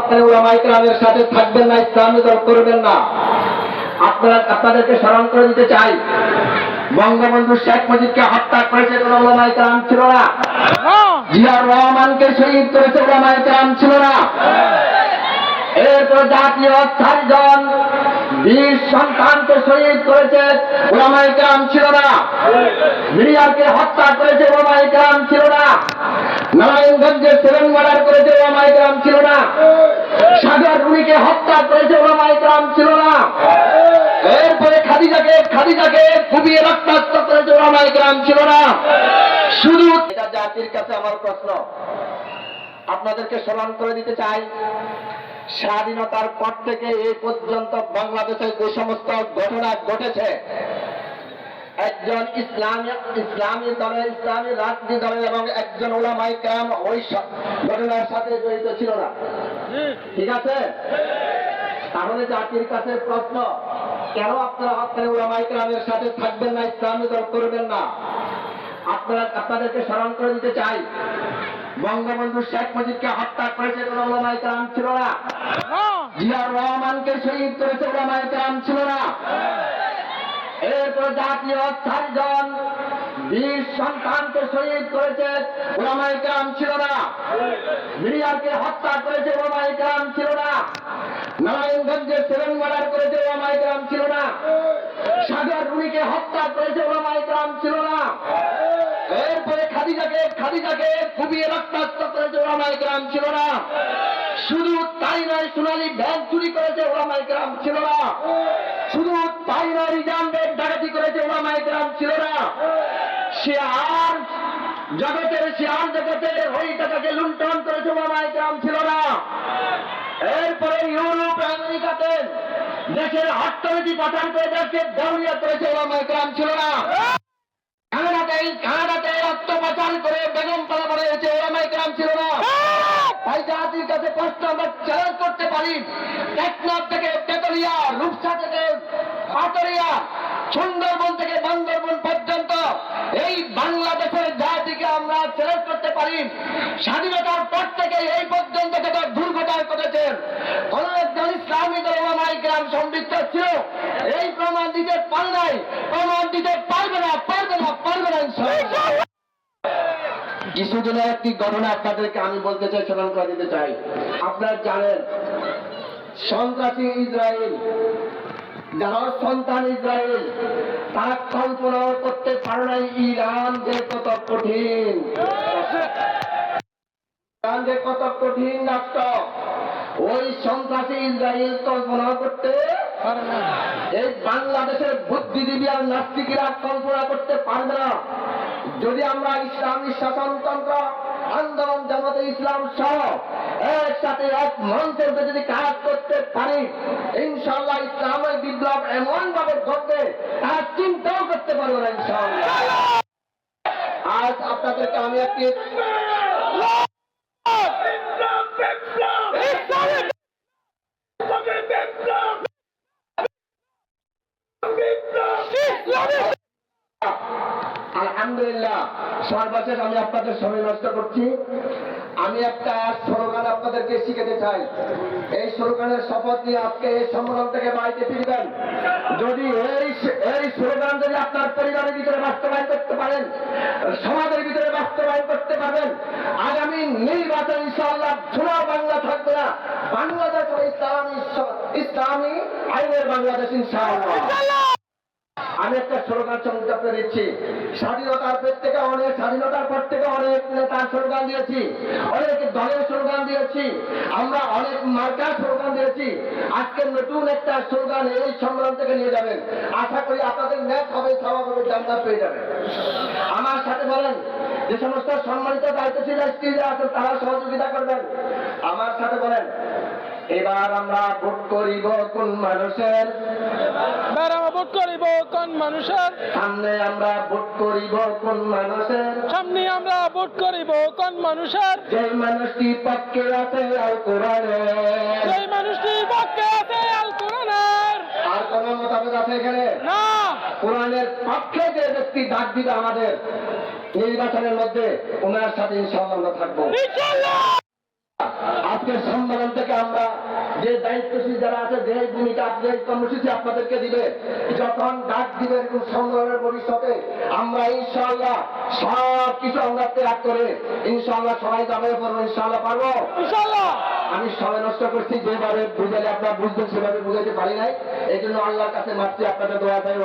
হকানি উলামায়ে কেরামের সাথে থাকবেন না, ইসলামী দল করবেন না। আপনাদেরকে স্মরণ করে দিতে চাই, বঙ্গবন্ধু শেখ মুজিবকে হত্যা করেছে কোন উলামায়ে কেরাম ছিল না। জিয়াউর রহমানকে শহীদ করেছে উলামায়ে কেরাম ছিল না। এরপর জাতীয় 4 জন বীর সন্তানকে শহীদ করেছে উলামায়ে কেরাম ছিল না। মিডিয়াকে হত্যা করেছে উলামায়ে কেরাম ছিল না। নারায়ণগঞ্জে 7 মার্ডার করেছে উলামায়ে কেরাম ছিল না। সাগর রুনিকে হত্যা করেছে উলামায়ে কেরাম ছিল না। এরপরে খাদিজাকে কুপিয়ে রক্তাক্ত করেছে উলামায়ে কেরাম ছিল না। শুধু এটা জাতির কাছে আমার প্রশ্ন, আপনাদেরকে স্মরণ করে দিতে চাই, স্বাধীনতার পর থেকে এই পর্যন্ত বাংলাদেশে যে সমস্ত ঘটনা ঘটেছে, একজন ইসলামী দলের ইসলামী রাজনীতি দলের এবং একজন উলামায়ে কেরাম ওই ঘটনার সাথে জড়িত ছিল না। ঠিক আছে? তাহলে জাতির কাছে প্রশ্ন, কেন আপনারা হকানি উলামায়ে কেরামের সাথে থাকবেন না, ইসলামী দল করবেন না? আপনাদেরকে স্মরণ করে দিতে চাই, বঙ্গবন্ধু শেখ মুজিবকে হত্যা করেছে কোন উলামায়ে কেরাম ছিল না। জিয়াউর রহমানকে শহীদ করেছে উলামায়ে কেরাম ছিল না। এরপর জাতীয় 4 জন বীর সন্তানকে শহীদ করেছে উলামায়ে কেরাম ছিল না। মিডিয়াকে হত্যা করেছে উলামায়ে কেরাম ছিল না। নারায়ণগঞ্জে 7 মার্ডার করেছে উলামায়ে কেরাম ছিল না। সাগর রুনিকে হত্যা করেছে উলামায়ে কেরাম ছিল না। এরপরে খাদিজাকে কুপিয়ে রক্তাক্ত করেছে উলামায়ে কেরাম ছিল না। শুধু তাই নয়, সোনালী ব্যাংক চুরি করেছে উলামায়ে কেরাম ছিল না। শুধু তাই নয়, রিজার্ভ ব্যাংক ডাকাতি করেছে উলামায়ে কেরাম ছিল না। শেয়ার জগতের ওই টাকাকে লুণ্ঠন করেছে উলামায়ে কেরাম ছিল না। এরপরে ইউরোপ আমেরিকাতে দেশের অর্থনীতি পাচার করে দেশকে দেউলিয়া করেছে উলামায়ে কেরাম ছিল না। কানাডাতে অর্থ পাচার করে বেগম পাড়া বানিয়েছে উলামায়ে কেরাম ছিল না। তাই জাতির কাছে প্রশ্ন আমরা চ্যালেঞ্জ করতে পারি, টেকনাফ থেকে তেতুলিয়া, রূপসা থেকে পাথরিয়া, সুন্দরবন থেকে বান্দরবন পর্যন্ত এই বাংলাদেশের জাতিকে আমরা চ্যালেঞ্জ করতে পারি, স্বাধীনতার পর থেকে এই পর্যন্ত যত দুর্ঘটনা ঘটেছে কোন একজন ইসলামী দল উলামায়ে কেরাম সম্পৃক্ত ছিল, এই প্রমাণ দিতে পারে নাই, প্রমাণ দিতে পারবে না ইনশাআল্লাহ। কিছুদিনের একটি ঘটনা আপনাদেরকে আমি বলতে চাই, স্মরণ করে দিতে চাই। আপনারা জানেন, সন্ত্রাসী ইসরায়েল, যারা সন্তান ইসরায়েল, তারা কল্পনা করতে পারে নাই ইরান যে কত কঠিন, রাষ্ট্র। ওই সন্ত্রাসী ইসরায়েল কল্পনা করতে এই বাংলাদেশের বুদ্ধিজীবী আর নাস্তিকেরা কল্পনা করতে পারবে না। যদি আমরা ইসলামী শাসনতন্ত্র আন্দোলন জামাতে ইসলাম সহ একসাথে এক মঞ্চের যদি কাজ করতে পারি, ইনশাআল্লাহ ইসলামের বিপ্লব এমন ভাবে ঘটবে তারা চিন্তাও করতে পারবে না ইনশাআল্লাহ। আজ আপনাদেরকে আমি একটি আলহামদুলিল্লাহ, সর্বশেষ আমি আপনাদের সময় নষ্ট করছি। আমি একটা স্লোগান আপনাদেরকে শিখাতে চাই। এই স্লোগানের শপথ নিয়ে আজকে এই সম্মেলন থেকে বাড়িতে ফিরবেন। যদি এই স্লোগান যদি আপনার পরিবারের ভিতরে বাস্তবায়ন করতে পারেন, সমাজের ভিতরে বাস্তবায়ন করতে পারবেন, আগামী নির্বাচন ইনশাআল্লাহ সোনা বাংলা থাকবে না, বাংলাদেশ ইসলামী আইনের বাংলাদেশ ইনশাআল্লাহ। আমি একটা স্লোগান সংযুক্ত দিচ্ছি। স্বাধীনতার পর থেকে অনেক নেতার স্লোগান দিয়েছি, অনেক দলের স্লোগান দিয়েছি, আমরা অনেক মার্কার স্লোগান দিয়েছি। আজকে নতুন একটা স্লোগান এই সম্মেলন থেকে নিয়ে যাবেন। আশা করি আপনাদের ন্যাক হবে, সওয়াব হবে, জান্নাত পেয়ে যাবেন। আমার সাথে বলেন, যে সমস্ত সম্মানিত দায়িত্বশীল স্ত্রীরা আছেন তারা সহযোগিতা করবেন। আমার সাথে বলেন, এবার আমরা ভোট করিব কোন মানুষের, ভোট করিব কোন মানুষের, সামনে আমরা ভোট করিব কোন মানুষের, সামনে আমরা ভোট করিব কোন মানুষের, যে মানুষটি পক্ষে আছে আল কোরআনের, সেই মানুষটি পক্ষে আছে আল কোরআনের। আর কোন মতামত আছে এখানে না? কোরআনের পক্ষে যে ব্যক্তি ডাক দিবে আমাদের নির্বাচনের মধ্যে, ওনার সাথে ইনশাআল্লাহ আমরা থাকবো। আজকের সম্মেলন থেকে আমরা যে দায়িত্বশীল যারা আছে, যে ভূমিকা, যে কর্মসূচি আপনাদেরকে দিবে, যখন ডাক দিবে এরকম সম্মেলনের ভবিষ্যতে আমরা ইনশাআল্লাহ সব কিছু আমরা ত্যাগ করে ইনশাআল্লাহ সবাই যাবে পারবো, ইনশাআল্লাহ পারবো। ইনশাআল্লাহ। আমি সময় নষ্ট করছি, যেভাবে বুঝালে আপনারা বুঝবেন সেভাবে বুঝাইতে পারি নাই, এই জন্য আল্লাহর কাছে মারছি, আপনাদের দোয়া চাই।